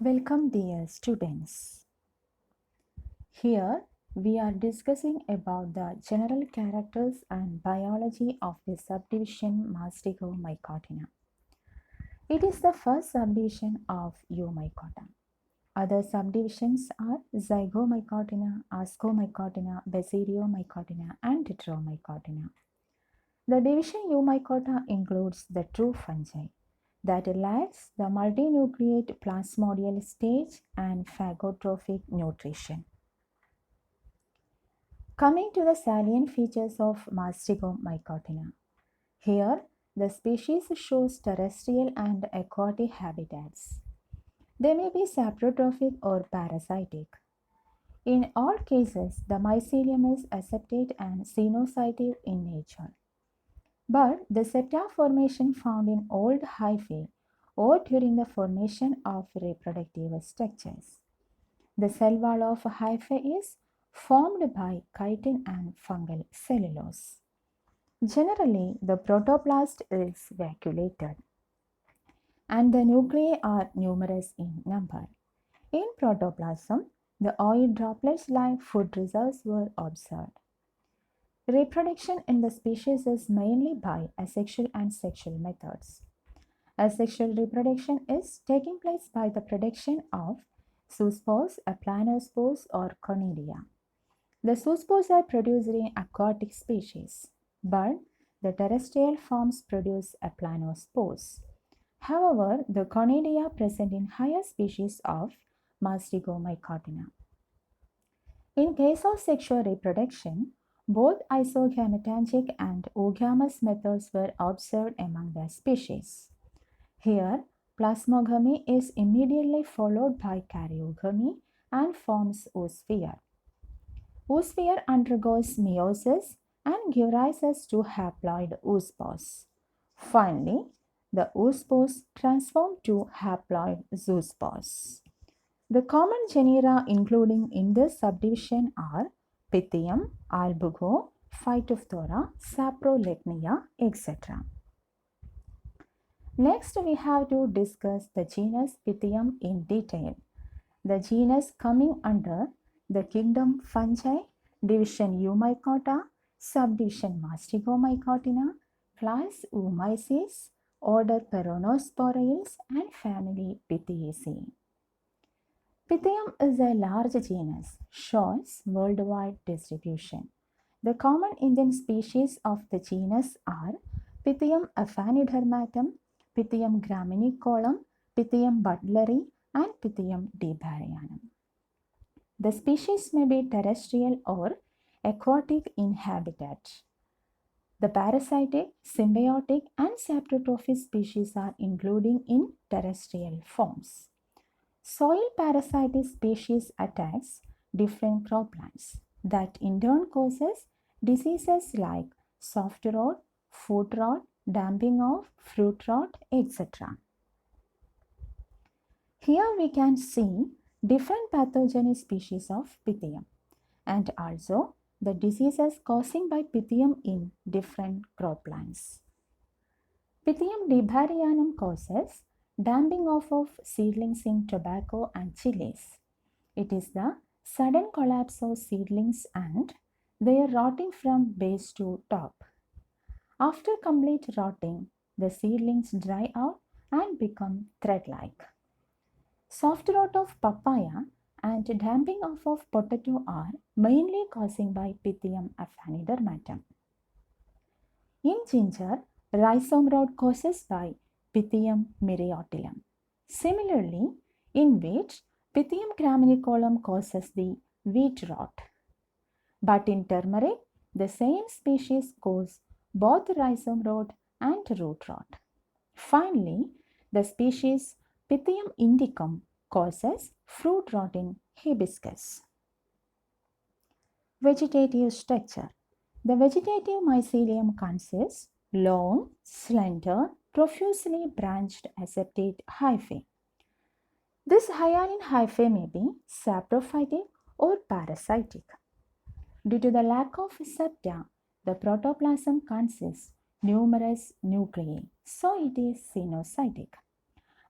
Welcome dear students. Here we are discussing about the general characters and biology of the subdivision Masticomycotina. It is the first subdivision of Eumycota. Other subdivisions are Zygomycotina, Ascomycotina, Basiliomycotina, and Tetromycotina. The division Eumycota includes the true fungi that lacks the multinucleate plasmodial stage and phagotrophic nutrition. Coming to the salient features of Masticomycotina. Here, the species shows terrestrial and aquatic habitats. They may be saprotrophic or parasitic. In all cases, the mycelium is aseptate and cenocytive in nature. But the septa formation found in old hyphae or during the formation of reproductive structures. The cell wall of a hyphae is formed by chitin and fungal cellulose. Generally, the protoplast is vacuolated and the nuclei are numerous in number. In protoplasm, the oil droplets like food reserves were observed. Reproduction in the species is mainly by asexual and sexual methods. Asexual reproduction is taking place by the production of zoospores, aplanospores, or conidia. The zoospores are produced in aquatic species, but the terrestrial forms produce aplanospores. However, the conidia present in higher species of Masticomycotina. In case of sexual reproduction, both isogametangic and oogamous methods were observed among the species. Here, plasmogamy is immediately followed by karyogamy and forms oosphere. Oosphere undergoes meiosis and gives rise to haploid oospores. Finally, the oospores transform to haploid zoospores. The common genera including in this subdivision are Pythium, Albugo, Phytophthora, Saprolegnia, etc. Next, we have to discuss the genus Pythium in detail. The genus coming under the kingdom Fungi, division Eumycota, subdivision Masticomycotina, class Oomyces, order Peronosporoides, and family Pythiaceae. Pythium is a large genus, shows worldwide distribution. The common Indian species of the genus are Pythium aphanidermatum, Pythium graminicolum, Pythium butleri, and Pythium debarianum. The species may be terrestrial or aquatic in habitat. The parasitic, symbiotic, and saprotrophic species are included in terrestrial forms. Soil parasitic species attacks different croplands that in turn causes diseases like soft rot, foot rot, damping of fruit rot, etc. Here we can see different pathogenic species of Pythium and also the diseases causing by Pythium in different croplands. Pythium debarianum causes damping off of seedlings in tobacco and chilies. It is the sudden collapse of seedlings and their rotting from base to top. After complete rotting, the seedlings dry out and become thread-like. Soft rot of papaya and damping off of potato are mainly causing by Pythium aphanidermatum. In ginger, rhizome rot causes by Pythium myriotylum. Similarly, in wheat, Pythium graminicolum causes the wheat rot. But in turmeric, the same species cause both rhizome rot and root rot. Finally, the species Pythium indicum causes fruit rot in hibiscus. Vegetative structure. The vegetative mycelium consists long, slender, profusely branched aseptate hyphae. This hyaline hyphae may be saprophytic or parasitic. Due to the lack of septa, the protoplasm consists numerous nuclei, so it is cenocytic.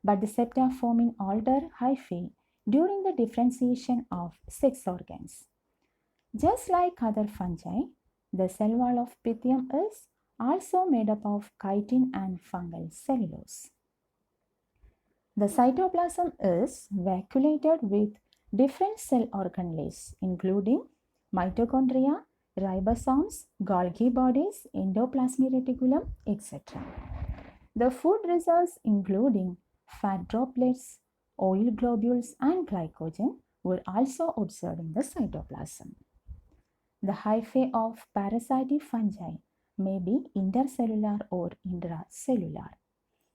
but the septa form in older hyphae during the differentiation of sex organs. Just like other fungi, the cell wall of Pythium is also made up of chitin and fungal cellulose. The cytoplasm is vacuolated with different cell organelles, including mitochondria, ribosomes, Golgi bodies, endoplasmic reticulum, etc. The food reserves, including fat droplets, oil globules, and glycogen, were also observed in the cytoplasm. The hyphae of parasitic fungi may be intercellular or intracellular,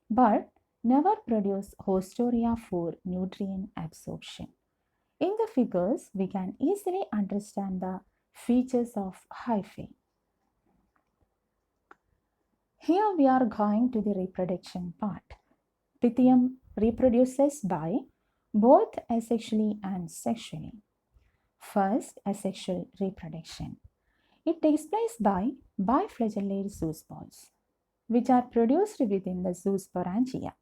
but never produce hostoria for nutrient absorption. In the figures, we can easily understand the features of hyphae. Here we are going to the reproduction part. Pythium reproduces by both asexually and sexually. First, asexual reproduction. It takes place by biflagellate zoospores, which are produced within the zoosporangia.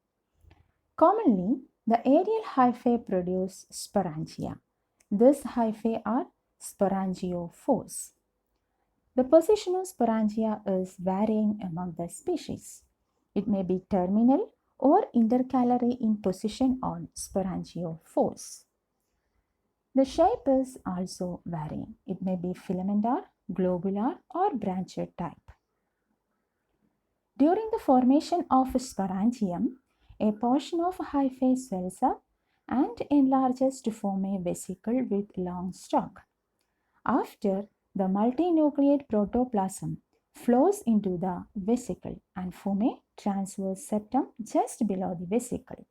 Commonly, the aerial hyphae produce sporangia. These hyphae are sporangiophores. The position of sporangia is varying among the species. It may be terminal or intercalary in position on sporangiophores. The shape is also varying. It may be filamentar, globular, or branched type. During the formation of sporangium, a portion of hyphae swells up and enlarges to form a vesicle with long stalk. After, the multinucleate protoplasm flows into the vesicle and form a transverse septum just below the vesicle.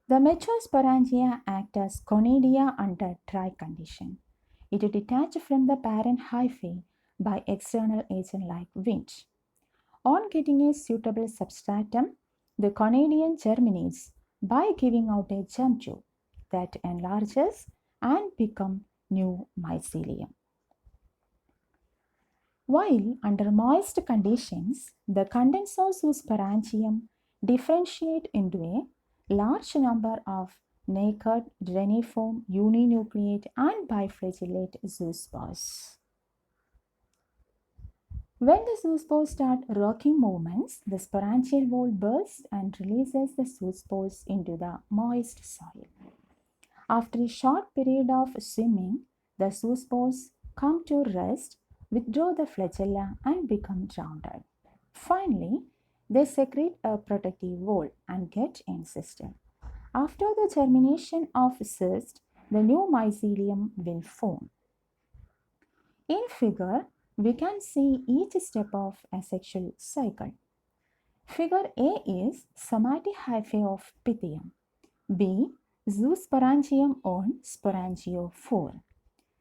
The mature sporangia act as conidia under dry condition. It is detached from the parent hyphae by external agent like wind. On getting a suitable substratum, the conidion germinates by giving out a germ tube that enlarges and becomes new mycelium. While under moist conditions, the contents of zoosporangium differentiate into a large number of naked, reniform, uninucleate, and biflagellate zoospores. When the zoospores start rocking movements, the sporangial wall bursts and releases the zoospores into the moist soil. After a short period of swimming, the zoospores come to rest, withdraw the flagella, and become rounded. Finally, they secrete a protective wall and get encysted. After the germination of cyst, the new mycelium will form. In figure, we can see each step of asexual cycle. Figure A is somatic hyphae of Pythium. B. Zoosporangium on sporangiophore.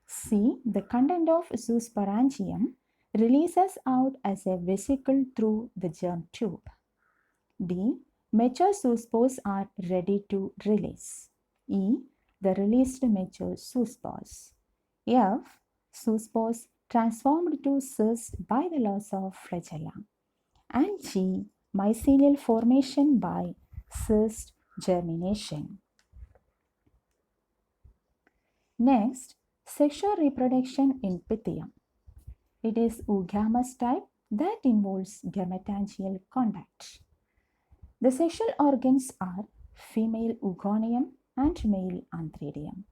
C. The content of zoosporangium releases out as a vesicle through the germ tube. D. Mature zoospores are ready to release. E. The released mature zoospores. F. Zoospores transformed to cyst by the loss of flagella. And G. Mycelial formation by cyst germination. Next, sexual reproduction in Pythium. It is oogamous type that involves gametangial contact. The sexual organs are female oogonium and male antheridium.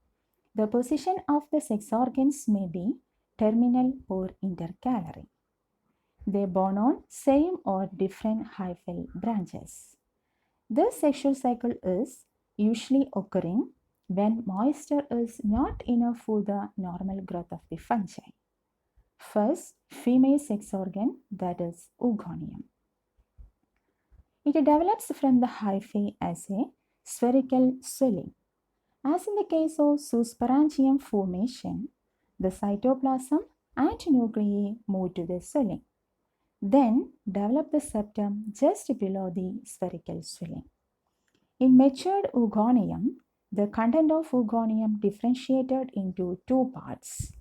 The position of the sex organs may be terminal or intercalary. They borne on same or different hyphal branches. This sexual cycle is usually occurring when moisture is not enough for the normal growth of the fungi. First, female sex organ, that is oogonium. It develops from the hyphae as a spherical swelling. As in the case of zoosporangium formation, the cytoplasm and nuclei move to the swelling. Then develop the septum just below the spherical swelling. In matured oogonium, the content of oogonium differentiated into two parts,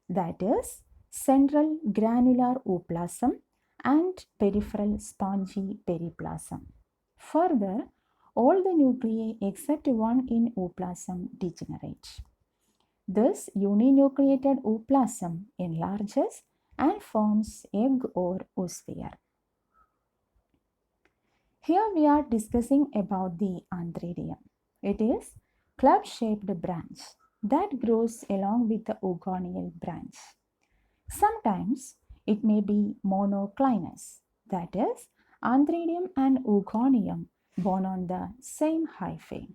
that is, central granular ooplasm and peripheral spongy periplasm. Further, all the nuclei except one in ooplasm degenerate. This uninucleated ooplasm enlarges and forms egg or oosphere. Here we are discussing about the antheridium. It is club-shaped branch that grows along with the ogonial branch. Sometimes it may be monoclinous, that is, antheridium and ogonium borne on the same hyphae.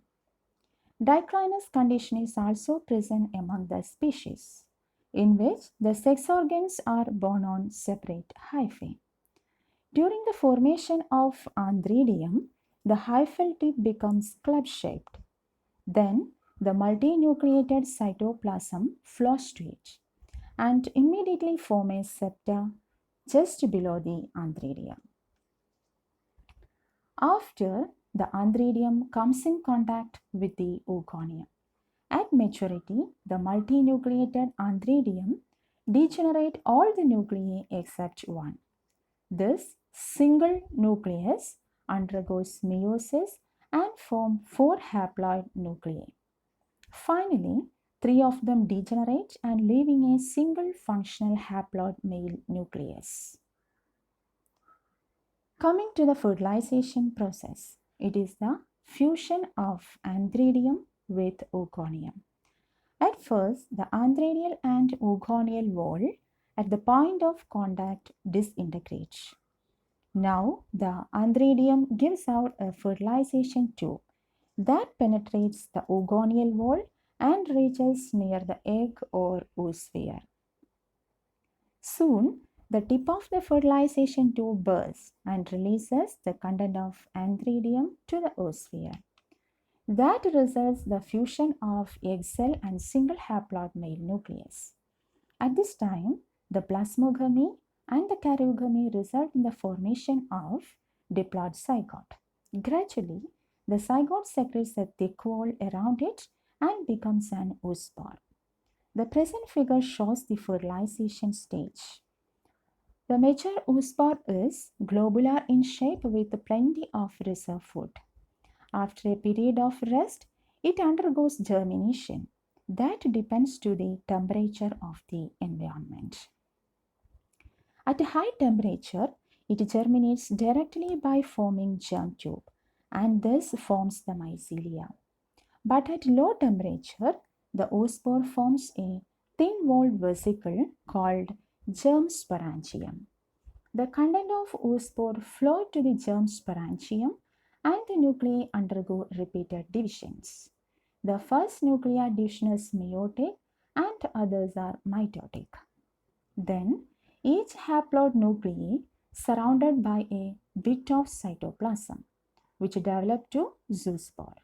Diclinous condition is also present among the species, in which the sex organs are borne on separate hyphae. During the formation of antheridium, the hyphal tip becomes club-shaped. Then the multinucleated cytoplasm flows to it and immediately form a septa just below the antheridium. After the antheridium comes in contact with the ogonium. At maturity, the multinucleated antheridium degenerate all the nuclei except one. This single nucleus undergoes meiosis and form 4 haploid nuclei. Finally, 3 of them degenerate and leaving a single functional haploid male nucleus. Coming to the fertilization process, it is the fusion of antheridium with ogonium. At first, the antheridial and ogonial wall at the point of contact disintegrates. Now, the antheridium gives out a fertilization tube that penetrates the ogonial wall and reaches near the egg or oosphere. Soon, the tip of the fertilization tube bursts and releases the content of antheridium to the oosphere. That results the fusion of egg cell and single haploid male nucleus. At this time, the plasmogamy and the karyogamy result in the formation of diploid zygote. Gradually, the zygote secretes a thick wall around it and becomes an oospore. The present figure shows the fertilization stage. The mature oospore is globular in shape with plenty of reserve food. After a period of rest, it undergoes germination. That depends to the temperature of the environment. At a high temperature, it germinates directly by forming germ tube and thus forms the mycelia. But at low temperature, the oospore forms a thin-walled vesicle called germ sporangium. The content of oospore flow to the germ sporangium and the nuclei undergo repeated divisions. The first nuclear division is meiotic and others are mitotic. Then each haploid nuclei surrounded by a bit of cytoplasm which develop to zoospore.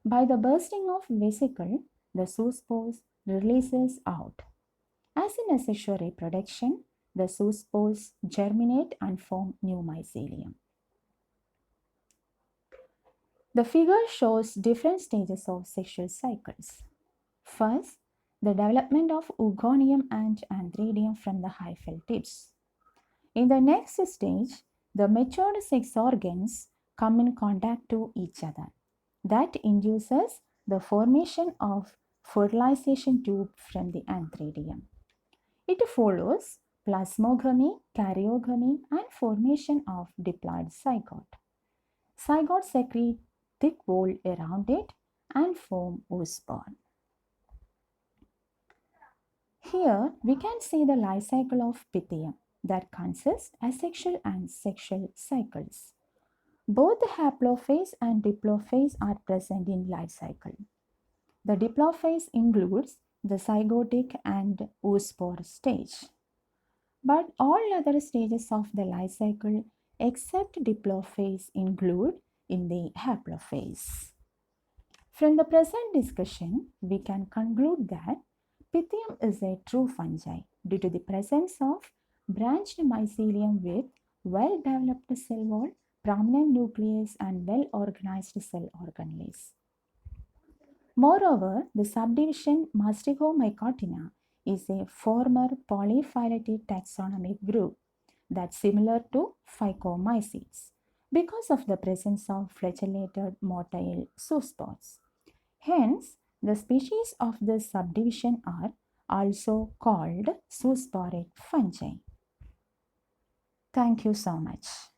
By the bursting of vesicle, the zoospores releases out. As in asexual reproduction, the zoospores germinate and form new mycelium. The figure shows different stages of sexual cycles. First, the development of ogonium and antheridium from the hyphal tips. In the next stage, the matured sex organs come in contact to each other. That induces the formation of fertilization tube from the antheridium. It follows plasmogamy, karyogamy, and formation of diploid zygote. Zygote secrete thick wall around it and form oospore. Here we can see the life cycle of Pythium that consists asexual and sexual cycles. Both the haplophase and diplophase are present in life cycle. The diplophase includes the zygotic and oospore stage. But all other stages of the life cycle except diplophase include in the haplophase. From the present discussion, we can conclude that Pythium is a true fungi due to the presence of branched mycelium with well-developed cell wall, prominent nucleus and well-organized cell organelles. Moreover, the subdivision Masticomycotina is a former polyphyletic taxonomic group that's similar to Phycomycetes, because of the presence of flagellated motile zoospores. Hence, the species of this subdivision are also called zoosporic fungi. Thank you so much.